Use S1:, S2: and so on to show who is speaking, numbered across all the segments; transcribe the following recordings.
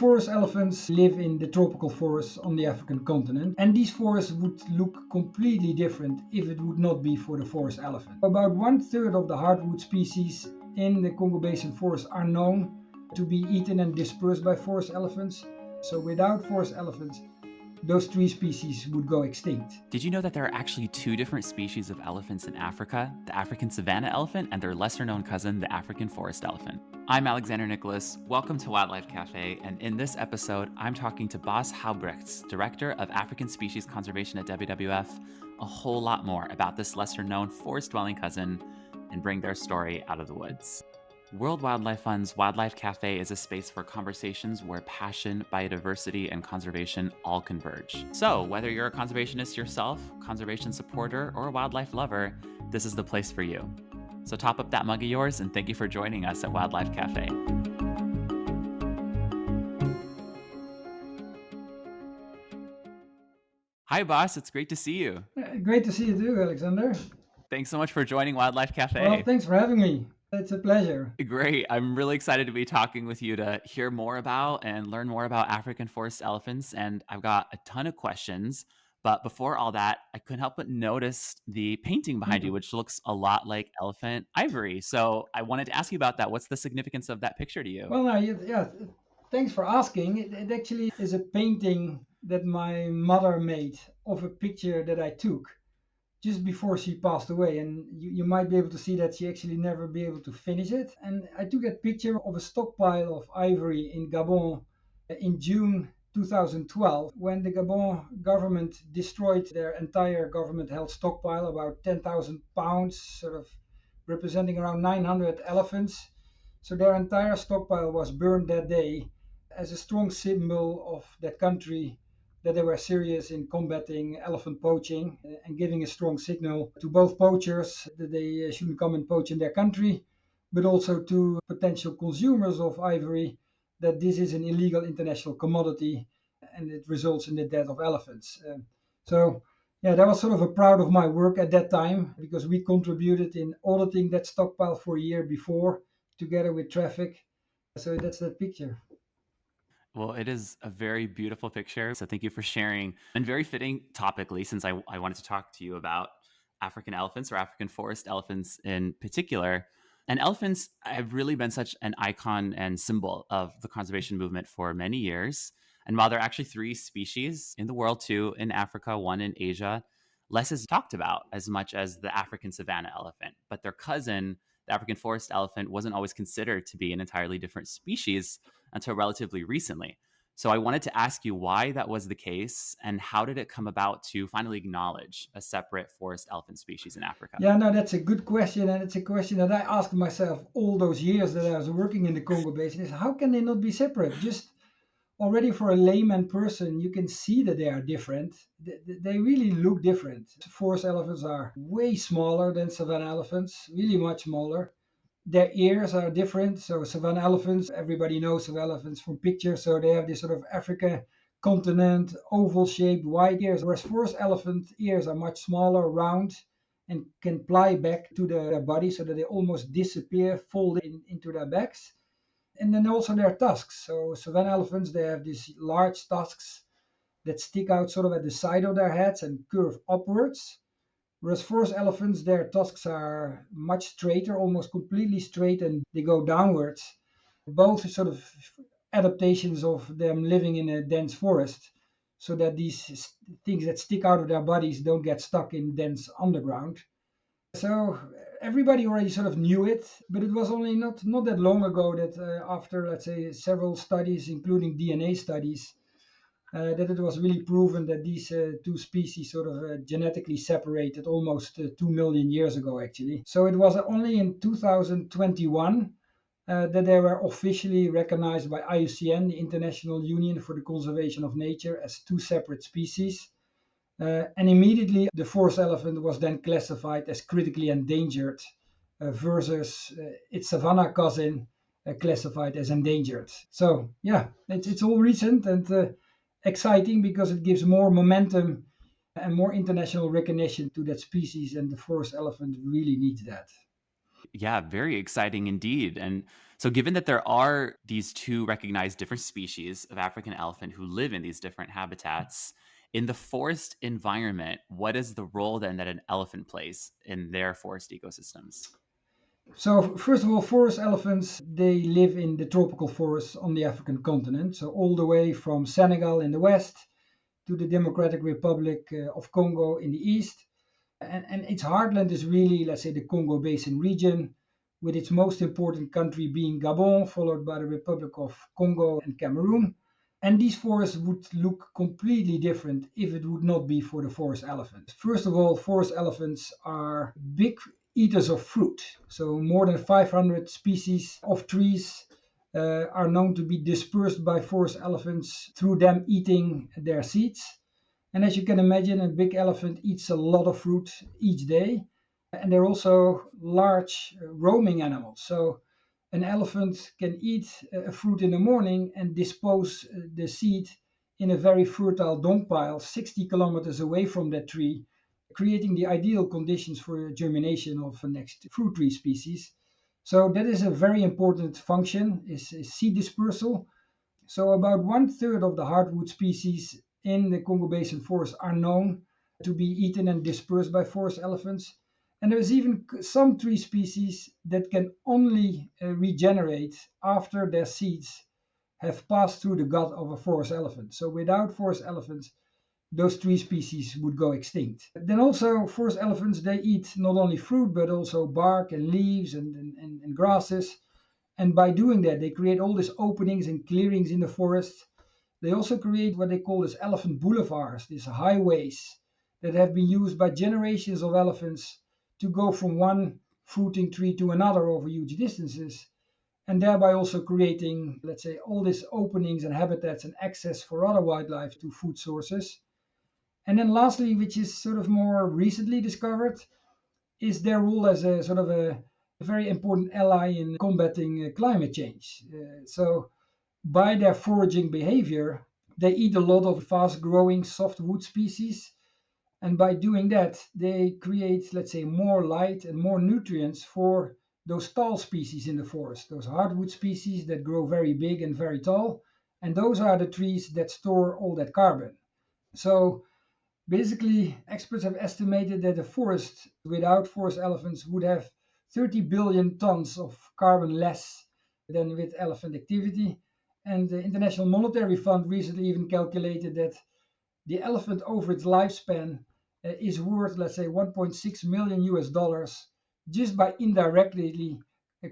S1: forest elephants live in the tropical forests on the African continent, and these forests would look completely different if it would not be for the forest elephant. About 1/3 of the hardwood species in the Congo Basin forest are known to be eaten and dispersed by forest elephants. So without forest elephants, those three species would go extinct.
S2: Did you know that there are actually two different species of elephants in Africa? The African savanna elephant and their lesser known cousin, the African forest elephant. I'm Alexander Nicholas. Welcome to Wildlife Café. And in this episode, I'm talking to Bas Huijbregts, Director of African Species Conservation at WWF, a whole lot more about this lesser known forest dwelling cousin and bring their story out of the woods. World Wildlife Fund's Wildlife Café is a space for conversations where passion, biodiversity, and conservation all converge. So, whether you're a conservationist yourself, conservation supporter, or a wildlife lover, this is the place for you. So top up that mug of yours, and thank you for joining us at Wildlife Café. Hi, Bas. It's great to see you.
S1: Great to see you too, Alexander.
S2: Thanks so much for joining Wildlife Café.
S1: Well, thanks for having me. It's a pleasure.
S2: Great. I'm really excited to be talking with you to hear more about and learn more about African forest elephants. And I've got a ton of questions. But before all that, I couldn't help but notice the painting behind you, which looks a lot like elephant ivory. So I wanted to ask you about that. What's the significance of that picture to you?
S1: Well, thanks for asking. It actually is a painting that my mother made of a picture that I took just before she passed away, and you might be able to see that she actually never be able to finish it. And I took that picture of a stockpile of ivory in Gabon in June 2012, when the Gabon government destroyed their entire government-held stockpile, about 10,000 pounds, sort of representing around 900 elephants. So their entire stockpile was burned that day as a strong symbol of that country that they were serious in combating elephant poaching and giving a strong signal to both poachers that they shouldn't come and poach in their country, but also to potential consumers of ivory that this is an illegal international commodity and it results in the death of elephants. That was sort of a proud of my work at that time, because we contributed in auditing that stockpile for a year before together with traffic. So that's that picture.
S2: Well, it is a very beautiful picture. So thank you for sharing, and very fitting topically, since I wanted to talk to you about African elephants, or African forest elephants in particular. And elephants have really been such an icon and symbol of the conservation movement for many years. And while there are actually 3 species in the world, 2 in Africa, 1 in Asia, less is talked about as much as the African savanna elephant. But their cousin, the African forest elephant, wasn't always considered to be an entirely different species until relatively recently. So I wanted to ask you why that was the case, and how did it come about to finally acknowledge a separate forest elephant species in Africa?
S1: Yeah, no, that's a good question. And it's a question that I asked myself all those years that I was working in the Congo Basin, is how can they not be separate? Just already for a layman person, you can see that they are different. They really look different. Forest elephants are way smaller than savanna elephants, really much smaller. Their ears are different. So savanna elephants, everybody knows savanna elephants from pictures. So they have this sort of Africa continent, oval shaped, wide ears. Whereas forest elephant ears are much smaller, round, and can ply back to their body so that they almost disappear, fold into their backs. And then also their tusks. So savanna elephants, they have these large tusks that stick out sort of at the side of their heads and curve upwards. Whereas forest elephants, their tusks are much straighter, almost completely straight, and they go downwards. Both sort of adaptations of them living in a dense forest, so that these things that stick out of their bodies don't get stuck in dense underground. So everybody already sort of knew it, but it was only not that long ago that after, let's say, several studies, including DNA studies, that it was really proven that these 2 species sort of genetically separated almost 2 million years ago, actually. So it was only in 2021 that they were officially recognized by IUCN, the International Union for the Conservation of Nature, as 2 separate species. And immediately the forest elephant was then classified as critically endangered versus its savanna cousin classified as endangered. So yeah, it's all recent and exciting, because it gives more momentum and more international recognition to that species, and the forest elephant really needs that.
S2: Yeah, very exciting indeed. And so, given that there are these two recognized different species of African elephant who live in these different habitats, in the forest environment, what is the role then that an elephant plays in their forest ecosystems?
S1: So first of all, forest elephants, they live in the tropical forests on the African continent. So all the way from Senegal in the west to the Democratic Republic of Congo in the east. And its heartland is really, let's say, the Congo Basin region, with its most important country being Gabon, followed by the Republic of Congo and Cameroon. And these forests would look completely different if it would not be for the forest elephant. First of all, forest elephants are big eaters of fruit. So more than 500 species of trees are known to be dispersed by forest elephants through them eating their seeds. And as you can imagine, a big elephant eats a lot of fruit each day. And they're also large roaming animals. So an elephant can eat a fruit in the morning and dispose the seed in a very fertile dung pile 60 kilometers away from that tree, creating the ideal conditions for germination of the next fruit tree species. So that is a very important function, is seed dispersal. So about one third of the hardwood species in the Congo Basin forest are known to be eaten and dispersed by forest elephants. And there's even some tree species that can only regenerate after their seeds have passed through the gut of a forest elephant. So without forest elephants, those tree species would go extinct. Then also forest elephants, they eat not only fruit, but also bark and leaves and grasses. And by doing that, they create all these openings and clearings in the forest. They also create what they call as elephant boulevards, these highways that have been used by generations of elephants to go from one fruiting tree to another over huge distances, and thereby also creating, let's say, all these openings and habitats and access for other wildlife to food sources. And then lastly, which is sort of more recently discovered, is their role as a sort of a very important ally in combating climate change. So by their foraging behavior, they eat a lot of fast growing softwood species. And by doing that, they create, let's say, more light and more nutrients for those tall species in the forest, those hardwood species that grow very big and very tall. And those are the trees that store all that carbon. So basically, experts have estimated that a forest without forest elephants would have 30 billion tons of carbon less than with elephant activity. And the International Monetary Fund recently even calculated that the elephant over its lifespan is worth, let's say, 1.6 million US dollars just by indirectly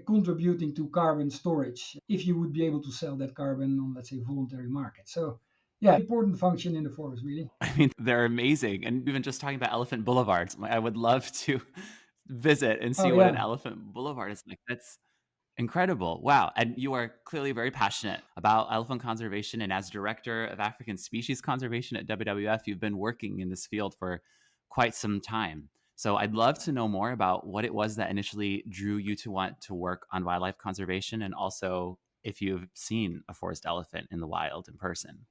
S1: contributing to carbon storage if you would be able to sell that carbon on, let's say, voluntary market. So, yeah, important function in the forest, really.
S2: I mean, they're amazing. And even just talking about elephant boulevards, I would love to visit and see
S1: Oh,
S2: what an
S1: yeah.
S2: elephant boulevard is like. That's incredible. Wow. And you are clearly very passionate about elephant conservation. And as director of African species conservation at WWF, you've been working in this field for quite some time. So I'd love to know more about what it was that initially drew you to want to work on wildlife conservation, and also if you've seen a forest elephant in the wild in person.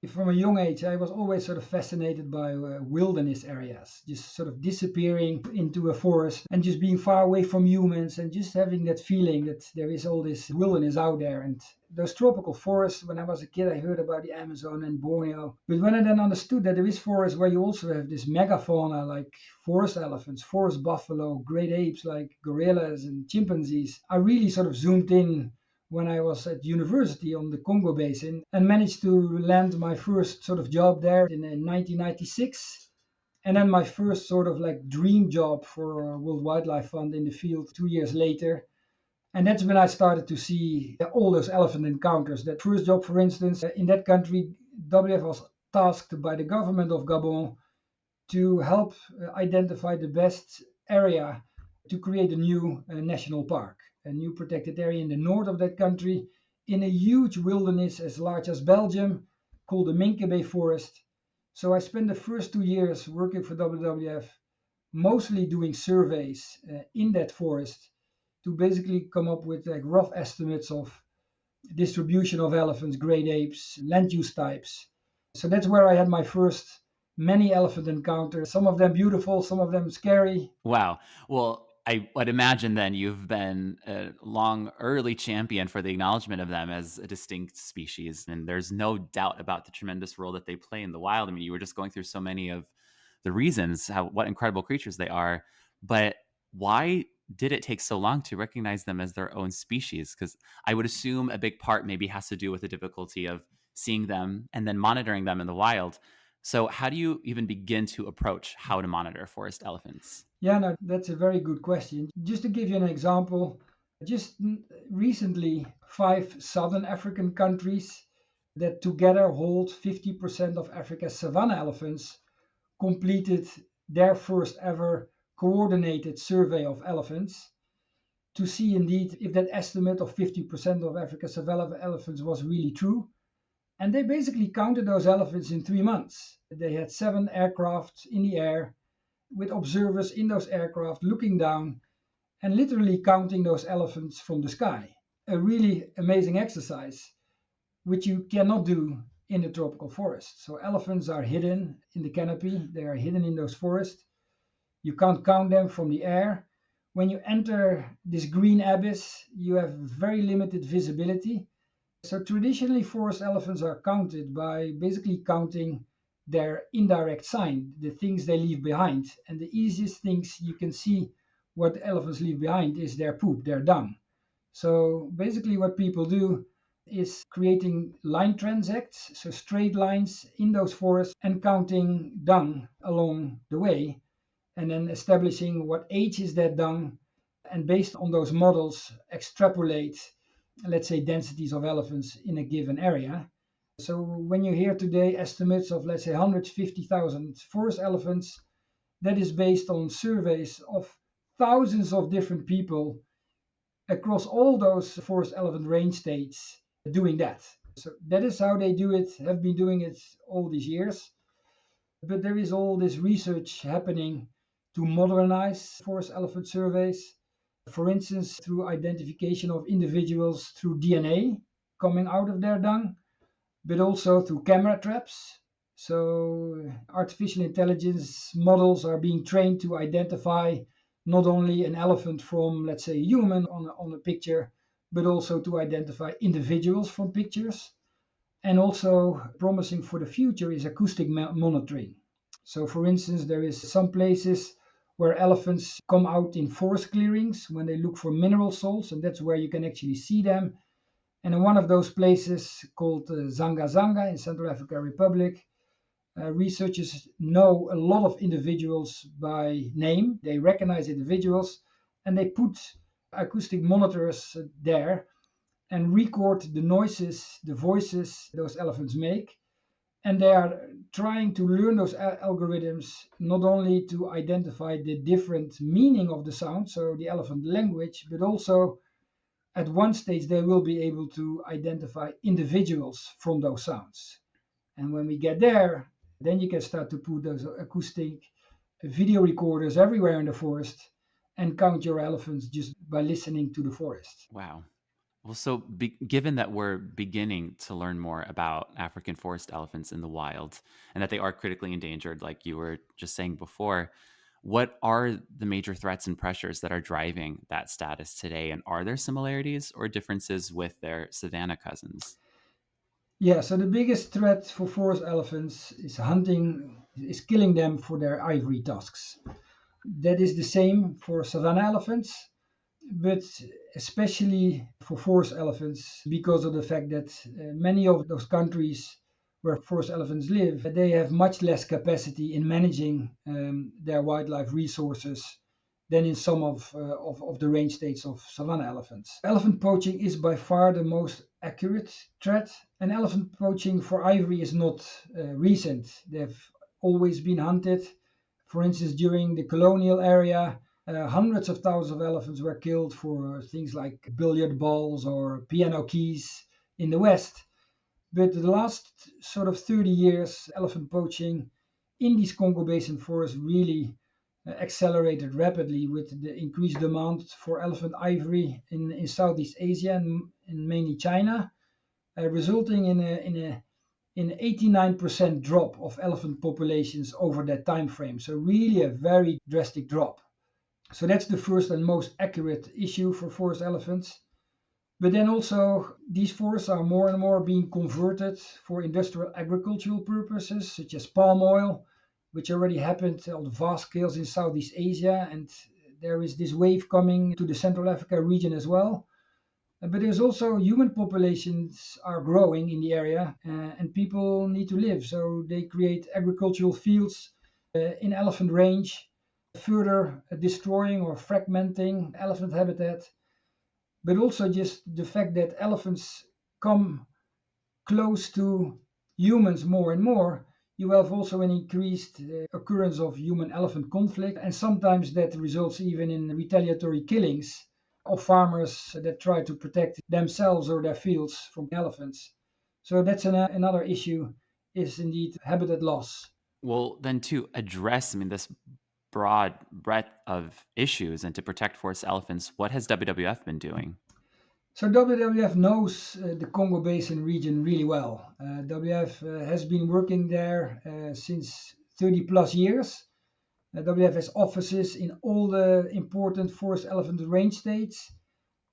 S1: From a young age, I was always sort of fascinated by wilderness areas, just sort of disappearing into a forest and just being far away from humans and just having that feeling that there is all this wilderness out there. And those tropical forests, when I was a kid, I heard about the Amazon and Borneo. But when I then understood that there is forests where you also have this megafauna like forest elephants, forest buffalo, great apes like gorillas and chimpanzees, I really sort of zoomed in when I was at university on the Congo Basin and managed to land my first sort of job there in 1996. And then my first sort of like dream job for World Wildlife Fund in the field 2 years later. And that's when I started to see all those elephant encounters. That first job, for instance, in that country, WF was tasked by the government of Gabon to help identify the best area to create a new national park, a new protected area in the north of that country, in a huge wilderness as large as Belgium, called the Minkebe Forest. So I spent the first 2 years working for WWF, mostly doing surveys in that forest to basically come up with like rough estimates of distribution of elephants, great apes, land use types. So that's where I had my first many elephant encounters. Some of them beautiful, some of them scary.
S2: Wow. Well, I would imagine then you've been a long early champion for the acknowledgement of them as a distinct species, and there's no doubt about the tremendous role that they play in the wild. I mean, you were just going through so many of the reasons how what incredible creatures they are, but why did it take so long to recognize them as their own species? Because I would assume a big part maybe has to do with the difficulty of seeing them and then monitoring them in the wild. So, how do you even begin to approach how to monitor forest elephants?
S1: Yeah, no, that's a very good question. Just to give you an example, just recently, five southern African countries that together hold 50% of Africa's savanna elephants completed their first ever coordinated survey of elephants to see indeed if that estimate of 50% of Africa's savanna elephants was really true. And they basically counted those elephants in 3 months. They had 7 aircraft in the air with observers in those aircraft looking down and literally counting those elephants from the sky. A really amazing exercise, which you cannot do in the tropical forest. So elephants are hidden in the canopy, they are hidden in those forests. You can't count them from the air. When you enter this green abyss, you have very limited visibility. So traditionally, forest elephants are counted by basically counting their indirect sign, the things they leave behind. And the easiest things you can see what elephants leave behind is their poop, their dung. So basically, what people do is creating line transects, so straight lines in those forests and counting dung along the way, and then establishing what age is that dung, and based on those models, extrapolate, let's say, densities of elephants in a given area. So when you hear today estimates of, let's say, 150,000 forest elephants, that is based on surveys of thousands of different people across all those forest elephant range states doing that. So that is how they do it, have been doing it all these years. But there is all this research happening to modernize forest elephant surveys, for instance, through identification of individuals through DNA coming out of their dung, but also through camera traps. So artificial intelligence models are being trained to identify not only an elephant from, let's say, a human on a picture, but also to identify individuals from pictures. And also promising for the future is acoustic monitoring. So for instance, there is some places where elephants come out in forest clearings when they look for mineral salts, and that's where you can actually see them. And in one of those places called Zanga Zanga in Central African Republic, researchers know a lot of individuals by name. They recognize individuals and they put acoustic monitors there and record the noises, the voices those elephants make. And they are trying to learn those algorithms not only to identify the different meaning of the sound, so the elephant language, but also at one stage they will be able to identify individuals from those sounds. And when we get there, then you can start to put those acoustic video recorders everywhere in the forest and count your elephants just by listening to the forest.
S2: Wow. Well, so given that we're beginning to learn more about African forest elephants in the wild and that they are critically endangered, like you were just saying before, what are the major threats and pressures that are driving that status today? And are there similarities or differences with their savanna cousins?
S1: Yeah, so the biggest threat for forest elephants is hunting, is killing them for their ivory tusks. That is the same for savanna elephants, but especially for forest elephants because of the fact that many of those countries where forest elephants live, they have much less capacity in managing their wildlife resources than in some of the range states of savanna elephants. Elephant poaching is by far the most accurate threat, and elephant poaching for ivory is not recent. They've always been hunted. For instance, during the colonial era, hundreds of thousands of elephants were killed for things like billiard balls or piano keys in the West. But the last sort of 30 years, elephant poaching in these Congo Basin forests really accelerated rapidly with the increased demand for elephant ivory in Southeast Asia and mainly China, resulting in 89% drop of elephant populations over that time frame. So really a very drastic drop. So that's the first and most accurate issue for forest elephants. But then also, these forests are more and more being converted for industrial agricultural purposes, such as palm oil, which already happened on vast scales in Southeast Asia. And there is this wave coming to the Central Africa region as well. But there's also human populations are growing in the area, and people need to live. So they create agricultural fields in elephant range, further destroying or fragmenting elephant habitat, but also just the fact that elephants come close to humans more and more. You have also an increased occurrence of human elephant conflict, and sometimes that results even in retaliatory killings of farmers that try to protect themselves or their fields from elephants. So that's another issue, is indeed habitat loss.
S2: Well, then to address, I mean, this broad breadth of issues and to protect forest elephants, what has WWF been doing?
S1: So WWF knows the Congo Basin region really well. WWF has been working there since 30 plus years. WWF has offices in all the important forest elephant range states.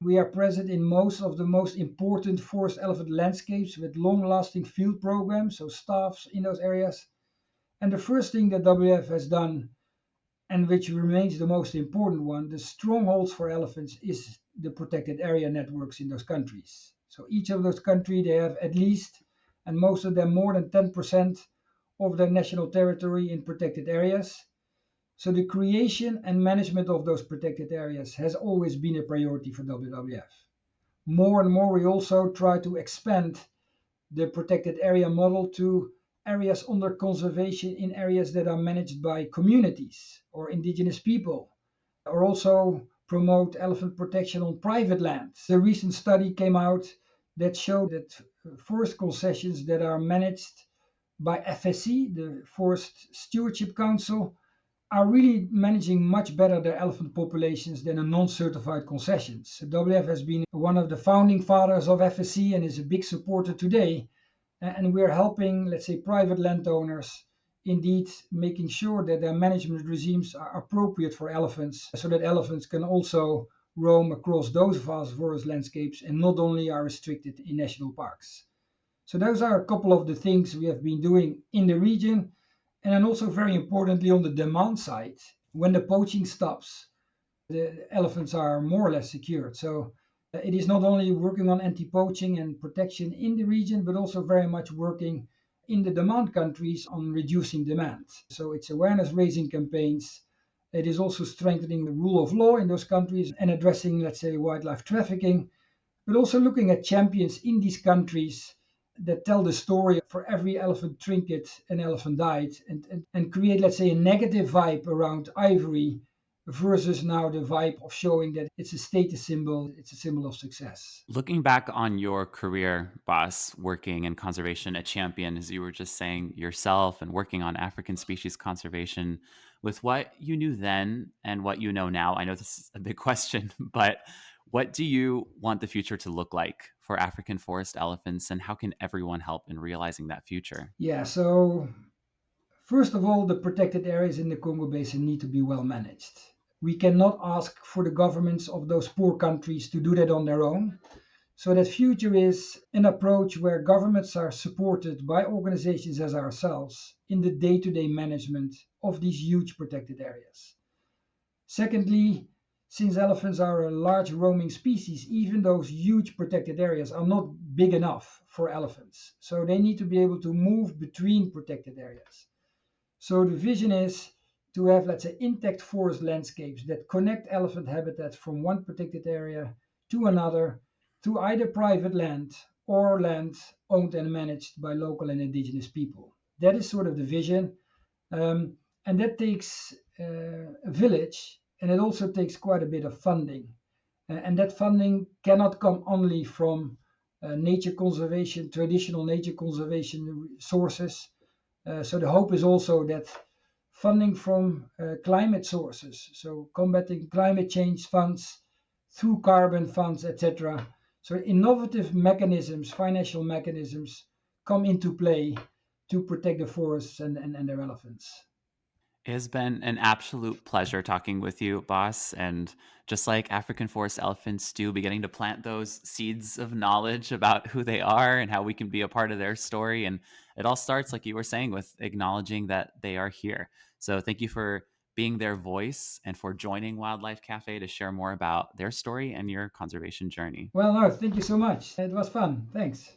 S1: We are present in most of the most important forest elephant landscapes with long lasting field programs, so staffs in those areas. And the first thing that WWF has done, and which remains the most important one, the strongholds for elephants, is the protected area networks in those countries. So each of those countries, they have at least, and most of them more than 10% of their national territory in protected areas. So the creation and management of those protected areas has always been a priority for WWF. More and more, we also try to expand the protected area model to areas under conservation in areas that are managed by communities or indigenous people, or also promote elephant protection on private lands. A recent study came out that showed that forest concessions that are managed by FSC, the Forest Stewardship Council, are really managing much better their elephant populations than a non-certified concessions. WWF has been one of the founding fathers of FSC and is a big supporter today. And we're helping, let's say, private landowners indeed making sure that their management regimes are appropriate for elephants so that elephants can also roam across those vast forest landscapes and not only are restricted in national parks. So those are a couple of the things we have been doing in the region. And then also very importantly on the demand side, when the poaching stops, the elephants are more or less secured. So it is not only working on anti-poaching and protection in the region, but also very much working in the demand countries on reducing demand. So it's awareness raising campaigns. It is also strengthening the rule of law in those countries and addressing, let's say, wildlife trafficking, but also looking at champions in these countries that tell the story for every elephant trinket an elephant died, and create, let's say, a negative vibe around ivory versus now the vibe of showing that it's a status symbol, it's a symbol of success.
S2: Looking back on your career, Bas, working in conservation at Champion, as you were just saying yourself, and working on African species conservation, with what you knew then and what you know now, I know this is a big question, but what do you want the future to look like for African forest elephants, and how can everyone help in realizing that future?
S1: Yeah, so first of all, the protected areas in the Congo Basin need to be well managed. We cannot ask for the governments of those poor countries to do that on their own. So that future is an approach where governments are supported by organizations as ourselves in the day-to-day management of these huge protected areas. Secondly, since elephants are a large roaming species, even those huge protected areas are not big enough for elephants. So they need to be able to move between protected areas. So the vision is to have, let's say, intact forest landscapes that connect elephant habitat from one protected area to another through either private land or land owned and managed by local and indigenous people. That is sort of the vision. And that takes a village, and it also takes quite a bit of funding. And that funding cannot come only from nature conservation, traditional nature conservation sources. So the hope is also that funding from climate sources, so combating climate change funds through carbon funds, etc. So innovative mechanisms, financial mechanisms come into play to protect the forests and their elephants.
S2: It has been an absolute pleasure talking with you, boss. And just like African forest elephants do, beginning to plant those seeds of knowledge about who they are and how we can be a part of their story. And it all starts, like you were saying, with acknowledging that they are here. So thank you for being their voice and for joining Wildlife Cafe to share more about their story and your conservation journey.
S1: Well, no, thank you so much. It was fun. Thanks.